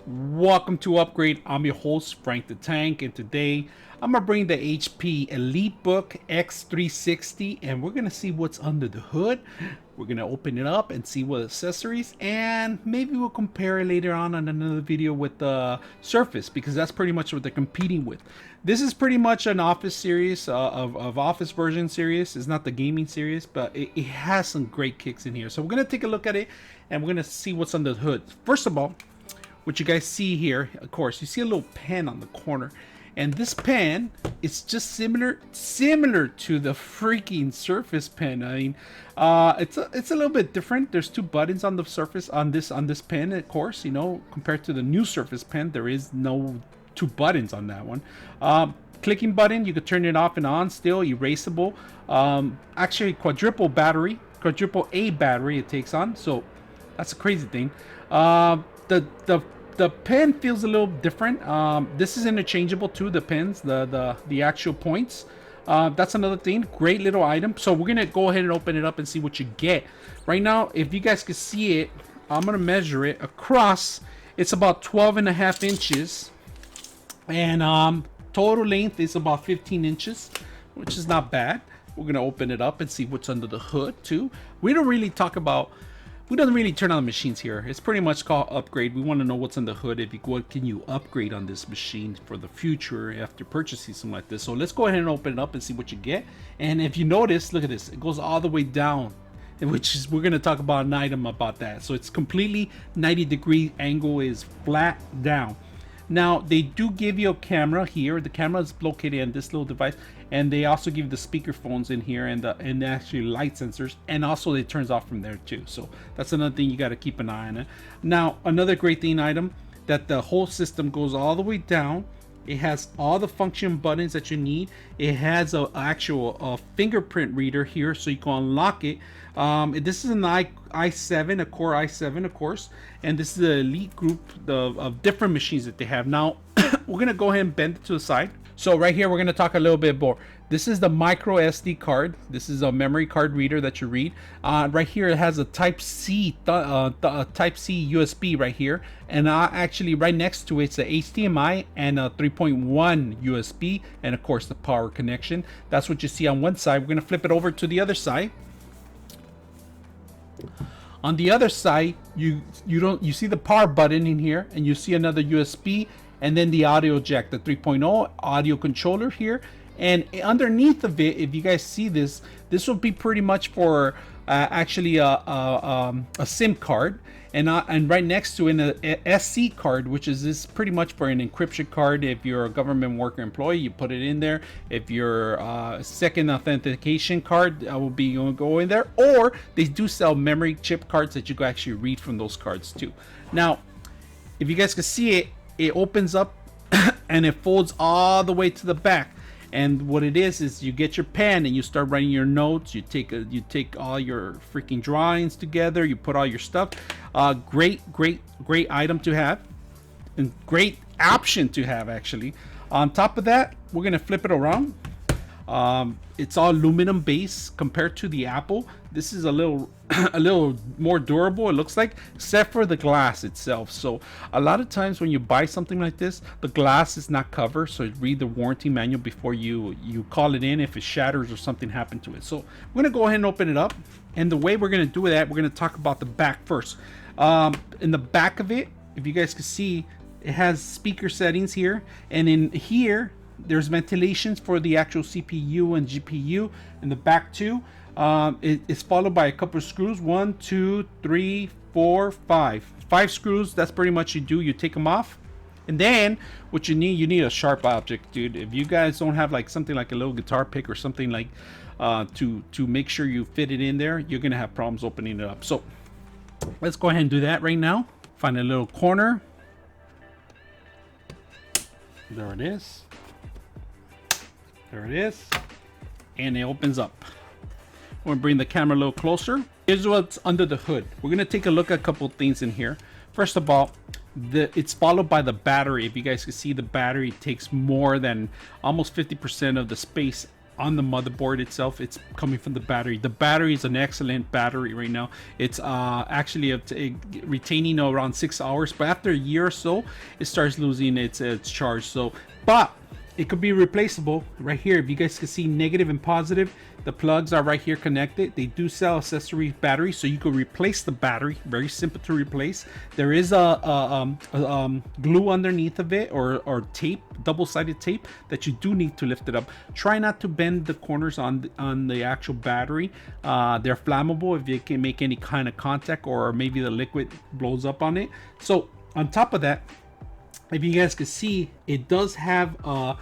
Welcome to Upgrade. I'm your host, Frank the Tank, and today I'm going to bring the HP EliteBook X360, and we're going to see what's under the hood. We're going to open it up and see what accessories, and maybe we'll compare it later on another video with the Surface, because that's pretty much what they're competing with. This is pretty much an Office series, of Office version series. It's not the gaming series, but it has some great kicks in here. So we're going to take a look at it, and we're going to see what's under the hood. First of all, what you guys see here, of course, you see a little pen on the corner, and this pen is just similar to the freaking Surface pen. I mean, it's a little bit different. There's two buttons on the Surface on this pen, of course. You know, compared to the new Surface pen, there is no two buttons on that one. Clicking button, you could turn it off and on. Still erasable. Actually, quadruple A battery it takes on. So that's a crazy thing. The pen feels a little different. This is interchangeable too, the pens, the actual points. That's another thing. Great little item. So we're gonna go ahead and open it up and see what you get. Right now, if you guys can see it, I'm gonna measure it across. It's about 12.5 inches, and total length is about 15 inches, which is not bad. We're gonna open it up and see what's under the hood too. We don't really turn on the machines here. It's pretty much called upgrade. We want to know what's in the hood. What can you upgrade on this machine for the future after purchasing something like this. So let's go ahead and open it up and see what you get. And if you notice, look at this. It goes all the way down, which is, we're going to talk about an item about that. So it's completely 90-degree angle, is flat down. Now, they do give you a camera here. The camera is located in this little device, and they also give you the speaker phones in here and actually light sensors, and also it turns off from there too. So that's another thing you got to keep an eye on it. Now, another great thing item, that the whole system goes all the way down. It has all the function buttons that you need. It has an actual fingerprint reader here, so you can unlock it. This is an i7, a Core i7, of course, and this is the Elite group of different machines that they have. Now, we're gonna go ahead and bend it to the side. So right here, we're gonna talk a little bit more. This is the micro SD card. This is a memory card reader that you read. Right here, it has a Type C USB right here, and actually right next to it's a HDMI and a 3.1 USB, and of course the power connection. That's what you see on one side. We're gonna flip it over to the other side. On the other side, you see the power button in here, and you see another USB, and then the audio jack, the 3.0 audio controller here. And underneath of it, if you guys see this will be pretty much for actually a SIM card, and right next to it a SC card, which is pretty much for an encryption card. If you're a government worker employee, you put it in there. If you're second authentication card, will be go in there. Or they do sell memory chip cards that you can actually read from those cards too. Now, if you guys can see it, it opens up and it folds all the way to the back. And what it is you get your pen and you start writing your notes. You take all your freaking drawings together. You put all your stuff. Great item to have, and great option to have actually. On top of that, we're gonna flip it around. It's all aluminum base compared to the Apple. This is a little more durable, it looks like, except for the glass itself. So a lot of times when you buy something like this, the glass is not covered, so read the warranty manual before you call it in if it shatters or something happened to it. So we're gonna go ahead and open it up, and the way we're gonna do that, we're gonna talk about the back first. In the back of it, if you guys can see, it has speaker settings here, and in here there's ventilations for the actual CPU and GPU in the back too. It's followed by a couple of screws. 1, 2, 3, 4, 5 screws. That's pretty much you take them off, and then what you need a sharp object, dude. If you guys don't have like something like a little guitar pick or something like to make sure you fit it in there, you're gonna have problems opening it up. So let's go ahead and do that right now. Find a little corner. There it is. There it is, and it opens up. We're gonna bring the camera a little closer. Here's what's under the hood. We're gonna take a look at a couple things in here. First of all, it's followed by the battery. If you guys can see, the battery takes more than almost 50% of the space on the motherboard itself, it's coming from the battery. The battery is an excellent battery right now. It's actually retaining around 6 hours, but after a year or so, it starts losing its charge. So, but it could be replaceable right here. If you guys can see negative and positive, the plugs are right here connected. They do sell accessory batteries, so you could replace the battery. Very simple to replace. There is a glue underneath of it, or tape, double-sided tape, that you do need to lift it up. Try not to bend the corners on the actual battery. They're flammable if you can make any kind of contact, or maybe the liquid blows up on it. So on top of that, if you guys can see, it does have a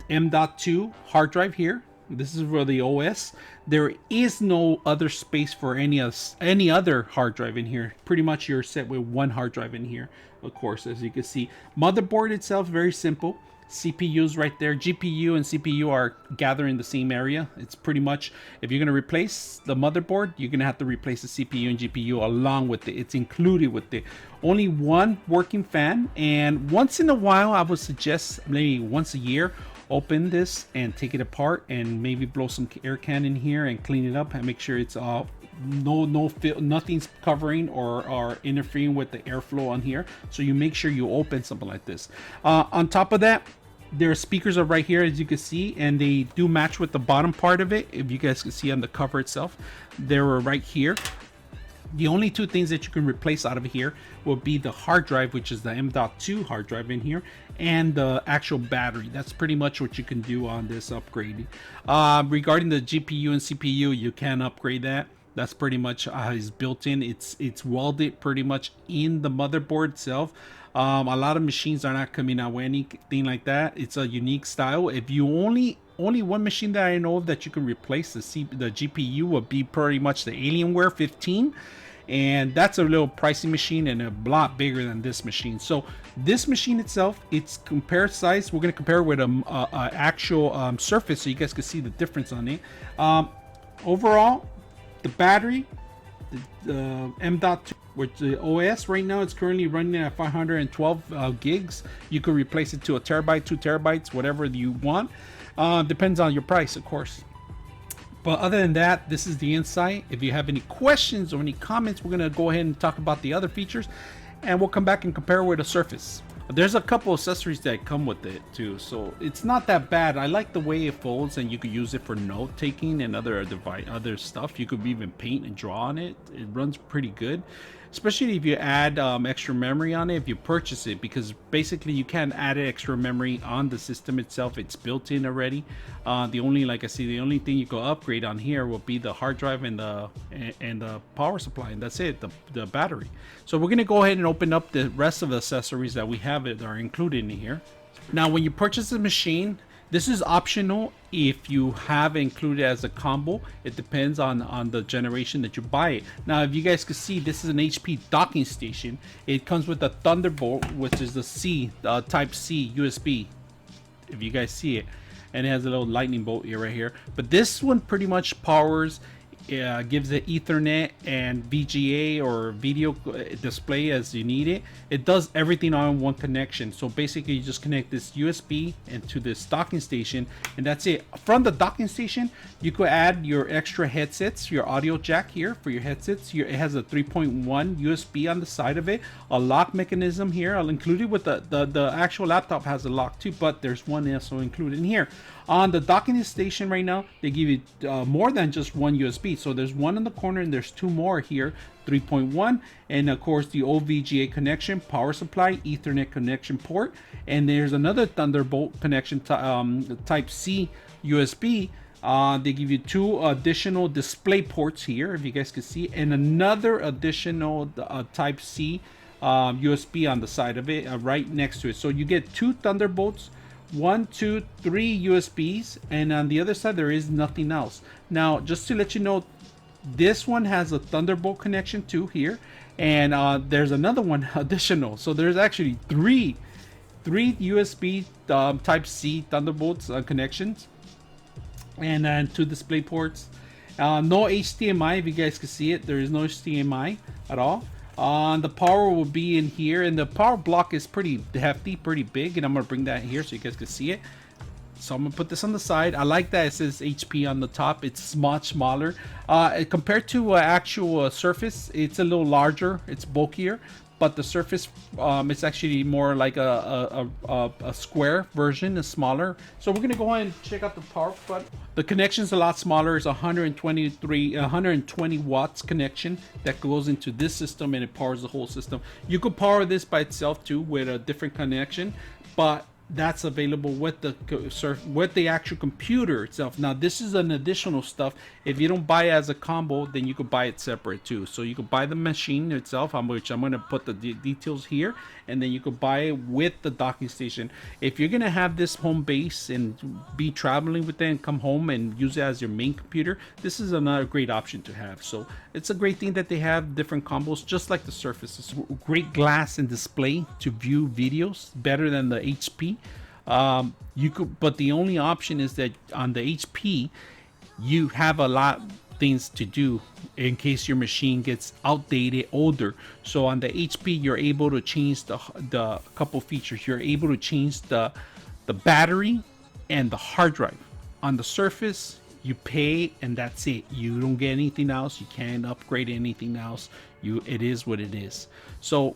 M.2 hard drive here. This is for the OS. There is no other space for any other hard drive in here. Pretty much you're set with one hard drive in here, of course, as you can see. Motherboard itself, very simple. CPUs right there. GPU and CPU are gathered in the same area. It's pretty much, if you're going to replace the motherboard, you're going to have to replace the CPU and GPU along with it. It's included with it. Only one working fan, and once in a while, I would suggest maybe once a year, open this and take it apart and maybe blow some air can in here and clean it up and make sure it's nothing's covering or interfering with the airflow on here. So you make sure you open something like this. On top of that, their speakers are right here, as you can see, and they do match with the bottom part of it. If you guys can see on the cover itself, they're right here. The only two things that you can replace out of here will be the hard drive, which is the M.2 hard drive in here, and the actual battery. That's pretty much what you can do on this upgrade. Regarding the GPU and CPU, you can upgrade that. That's pretty much is built in. It's welded pretty much in the motherboard itself. A lot of machines are not coming out with anything like that. It's a unique style. If you only one machine that I know of that you can replace the GPU would be pretty much the Alienware 15, and that's a little pricey machine and a lot bigger than this machine. So this machine itself, it's compared size. We're going to compare with an actual Surface, so you guys can see the difference on it. Overall, the battery, the M.2, which the OS right now, it's currently running at 512 gigs. You could replace it to a terabyte, 2 terabytes, whatever you want. Depends on your price, of course. But other than that, this is the inside. If you have any questions or any comments, we're going to go ahead and talk about the other features, and we'll come back and compare with a Surface. There's a couple accessories that come with it too, so it's not that bad. I like the way it folds, and you could use it for note taking and other stuff. You could even paint and draw on it. It runs pretty good, especially if you add extra memory on it if you purchase it, because basically you can't add extra memory on the system itself. It's built in already. The only, like I see, the only thing you can upgrade on here will be the hard drive and the power supply, and that's it, the battery. So we're gonna go ahead and open up the rest of the accessories that we have that are included in here. Now, when you purchase the machine, this is optional if you have included as a combo. It depends on the generation that you buy it. Now, if you guys can see, this is an HP docking station. It comes with a Thunderbolt, which is the Type C USB, if you guys see it. And it has a little lightning bolt here, right here. But this one pretty much powers, gives it Ethernet and VGA or video display as you need it. It does everything on one connection. So basically you just connect this USB into this docking station, and that's it. From the docking station, you could add your extra headsets, your audio jack here for your headsets. It has a 3.1 USB on the side of it, a lock mechanism here. I'll include it with the actual laptop has a lock too, but there's one also included in here. On the docking station right now, they give you more than just one USB. So there's one in the corner and there's two more here, 3.1, and of course the OVGA connection, power supply, Ethernet connection port, and there's another Thunderbolt connection, Type C USB. They give you two additional display ports here, if you guys can see, and another additional Type C USB on the side of it, right next to it. So you get two Thunderbolts, 1, 2, 3 USBs, and on the other side there is nothing else. Now, just to let you know, this one has a Thunderbolt connection too here, and there's another one additional. So there's actually three USB Type C Thunderbolts connections, and then two display ports. No HDMI, if you guys can see it, there is no HDMI at all. The power will be in here, and the power block is pretty hefty, pretty big, and I'm gonna bring that here so you guys can see it. So I'm gonna put this on the side. I like that it says HP on the top. It's much smaller compared to actual Surface. It's a little larger, it's bulkier, but the Surface it's actually more like a square version, is smaller. So we're gonna go ahead and check out the power button. The connection's a lot smaller. It's 120 watts connection that goes into this system, and it powers the whole system. You could power this by itself too with a different connection, but that's available with the actual computer itself. Now this is an additional stuff. If you don't buy it as a combo, then you could buy it separate too. So you could buy the machine itself, which I'm going to put the details here, and then you could buy it with the docking station. If you're going to have this home base and be traveling with it and come home and use it as your main computer, this is another great option to have. So it's a great thing that they have different combos, just like the Surface. It's great glass and display to view videos, better than the HP. You could, but the only option is that on the HP you have a lot of things to do in case your machine gets outdated, older. So on the HP you're able to change the couple features. You're able to change the battery and the hard drive. On the Surface you pay and that's it. You don't get anything else. You can't upgrade anything else. It is what it is. So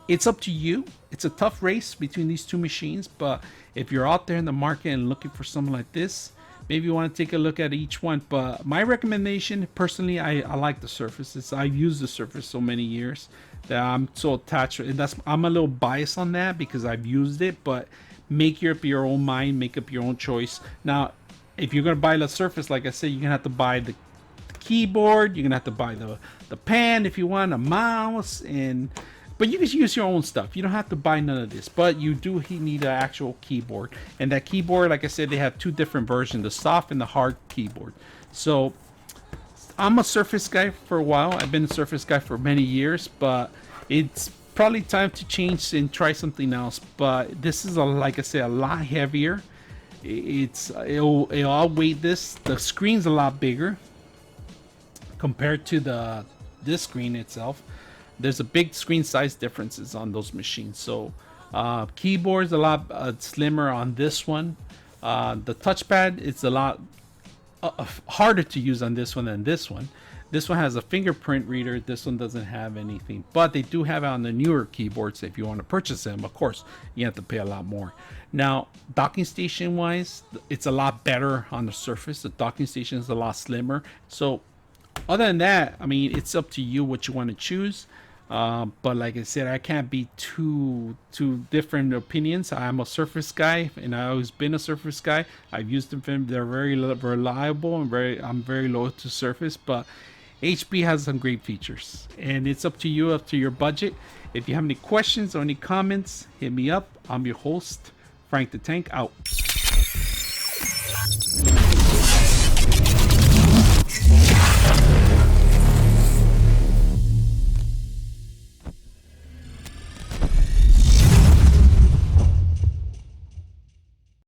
it's up to you. It's a tough race between these two machines, but if you're out there in the market and looking for something like this, maybe you want to take a look at each one. But my recommendation, personally, I like the Surface. I've used the Surface so many years that I'm so attached, and I'm a little biased on that because I've used it. But make up your own mind, make up your own choice. Now, if you're gonna buy the Surface, like I said, you're gonna have to buy the keyboard. You're gonna have to buy the pen if you want, a mouse, but you can use your own stuff. You don't have to buy none of this, but you do need an actual keyboard. And that keyboard, like I said, they have two different versions, the soft and the hard keyboard. So I'm a Surface guy for a while. I've been a Surface guy for many years, but it's probably time to change and try something else. But this is, like I said, a lot heavier. It'll outweigh this. The screen's a lot bigger compared to this screen itself. There's a big screen size differences on those machines. So keyboard's a lot slimmer on this one. The touchpad is a lot harder to use on this one than this one. This one has a fingerprint reader. This one doesn't have anything, but they do have it on the newer keyboards. If you want to purchase them, of course, you have to pay a lot more. Now, docking station wise, it's a lot better on the Surface. The docking station is a lot slimmer. So other than that, I mean, it's up to you what you want to choose. But like I said, I can't be two different opinions. I'm a Surface guy, and I've always been a Surface guy. I've used them; they're very reliable, and I'm very loyal to Surface. But HP has some great features, and it's up to you, up to your budget. If you have any questions or any comments, hit me up. I'm your host, Frank the Tank, out.